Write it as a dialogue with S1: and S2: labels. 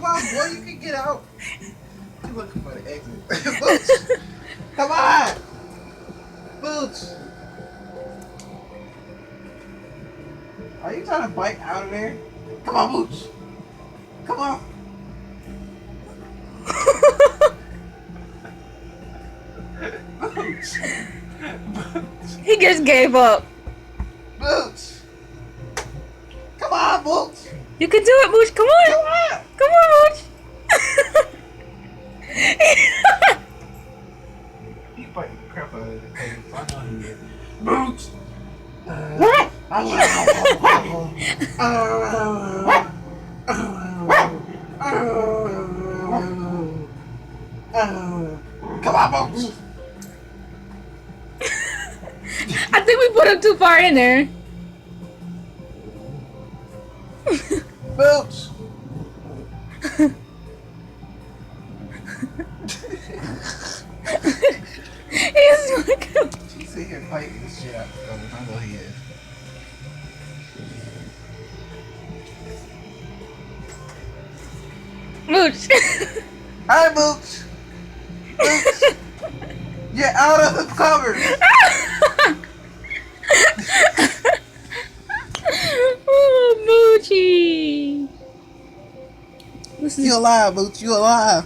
S1: Come on, boy, you can get out. You looking for the exit. Boots! Come on! Boots! Are you trying to bite out of there? Come on, Boots! Come on! Boots!
S2: He just gave up.
S1: Boots! Come on, Boots!
S2: You can do it, Mooch. Come on.
S1: Come on!
S2: Come on, Mooch.
S1: He's biting the crap out of the table, so I know he is. Boots! Come on, Boots!
S2: I think we put him too far in there.
S1: Boots!
S2: He's like,
S1: She's sitting here fighting this shit out of him. I know he is.
S2: Mooch.
S1: Hi, Boots! Boots! You're out of the cupboard!
S2: Oh, Moochie. This is
S1: You alive, Boots? You alive?